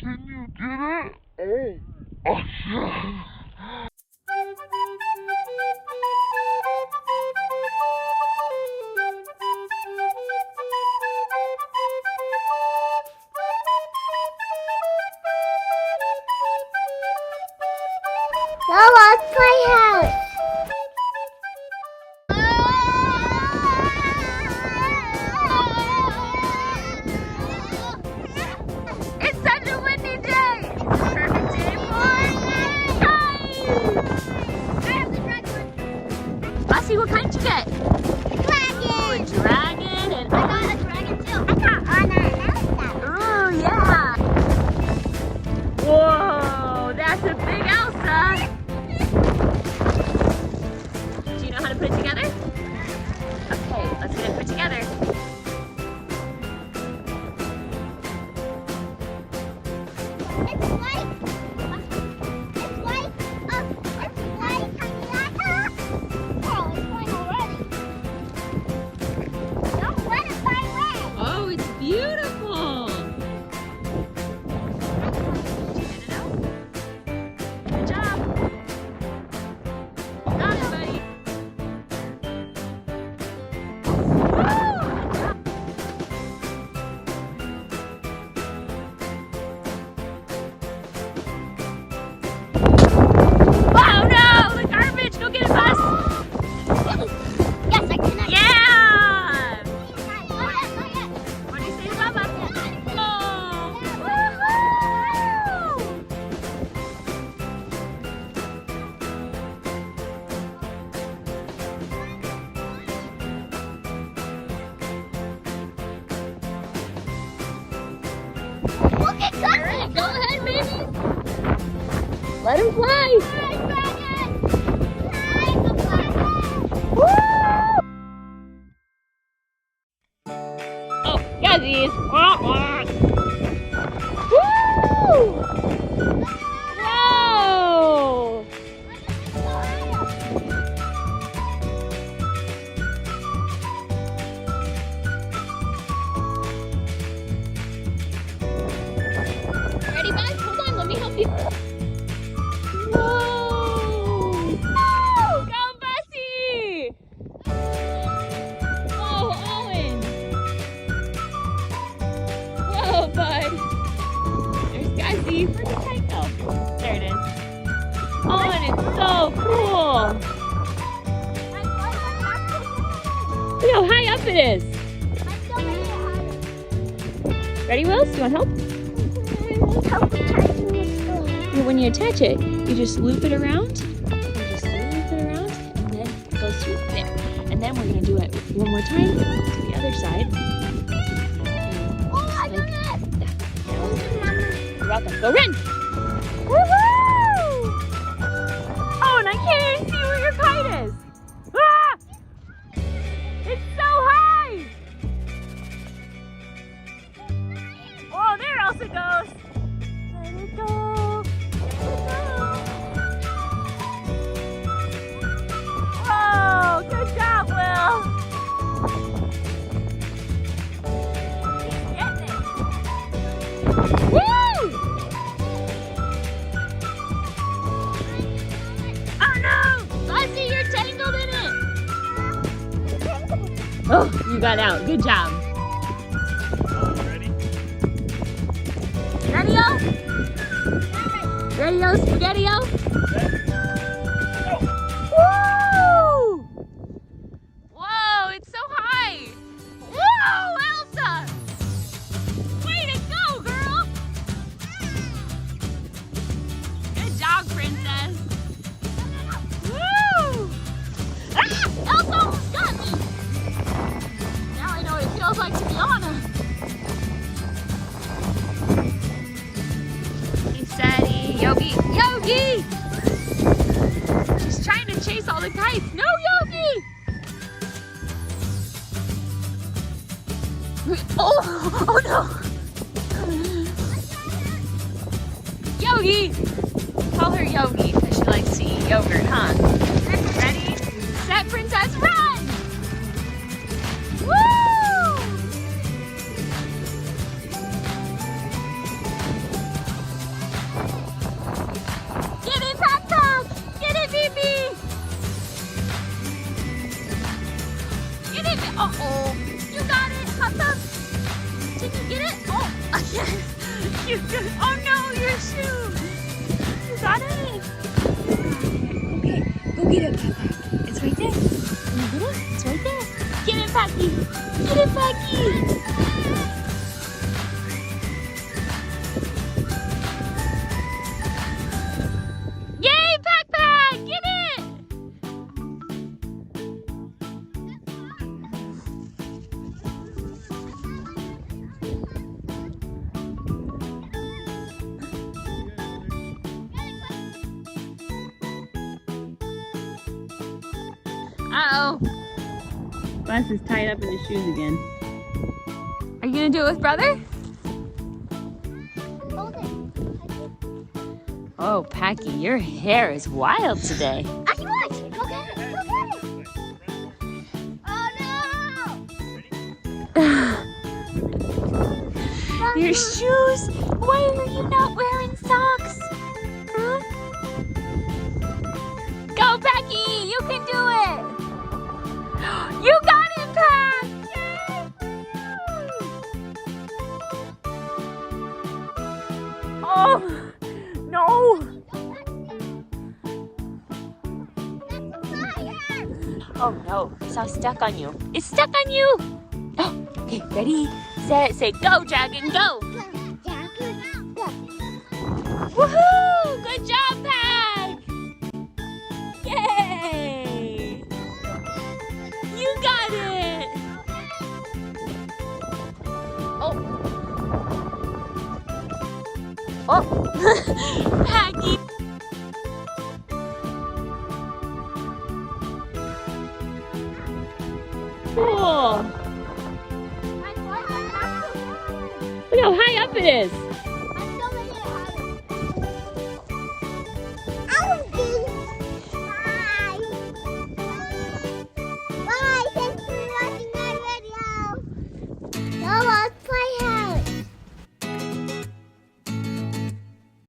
Can you get it? Oh, yeah. Lola's playhouse. It's such a windy day. It's a perfect day for kites. Lassie, what kind did you get? Dragon. A dragon and I got a dragon too. I got Anna and Elsa. ooh, yeah. Whoa, that's a big Elsa. Do you know how to put it together? Okay, let's get it put together. It's like Oh, it's going already. Don't let it fly away. Oh, it's beautiful. Good job. Got it, buddy. Oh no, the garbage. Go get it, Bus. Yes, I can. Yeah. Not yet. What do you say, Mama? Oh. Look at Cousin. Go ahead, baby. Let him fly. Hi, dragon. Hi, the dragon. Oh, Yazzies. Wah, wah. Woo! Whoa! Ready, bud? Hold on, let me help you. Whoa! Woo! Go, Bessie! Whoa, Owen! Whoa, bud! There's Guzzy. Where'd the kite go? There it is. Owen, it's so cool! Look how high up it is. Ready, Wills? Do you want help? Yeah, when you attach it, you just loop it around. And then it goes through there. And then we're gonna do it one more time to the other side. You're welcome. Go run! Woohoo! Oh, and I can't even see where your kite is. Ah! It's so high! Oh, there Elsa goes. Let it go. Whoa, good job, Will. He's getting it. Woo! Oh no! I see you're tangled in it. Oh, you got out. Good job. Ready-o? Ready-o, spaghetti-o? Woo! Whoa, it's so high! Whoa, Elsa! Way to go, girl! Good job, princess! Woo! Ah! Elsa almost got me! Now I know what it feels like to be Anna. Steady, Yogi, Yogi! She's trying to chase all the kites. No, Yogi! Oh, oh no! Yogi! Call her Yogi because she likes to eat yogurt, huh? Ready, set, princess, run! Woo! Oh no, your shoe! You got it? Okay, go get it, Papa. It's right there. Can you get it? It's right there. Get it, Packy. Get it, Packy. Yay, Pack! Get it! Uh-oh. Bus is tied up in his shoes again. Are you gonna do it with brother? Hold it. Oh, Packy, your hair is wild today. Aki, watch. Go get it. Go get it. Oh no! Your shoes? Why are you not wearing socks? Huh? Go, Packy! You can do it! You got it, Pack! Oh, no! Oh no, it's all stuck on you. It's stuck on you! Oh, okay, ready, set, say go, Dragon, go! Woohoo! Good job, Pack! Yay! You got it! Oh! Oh! Packy! Cool! Look how high up it is!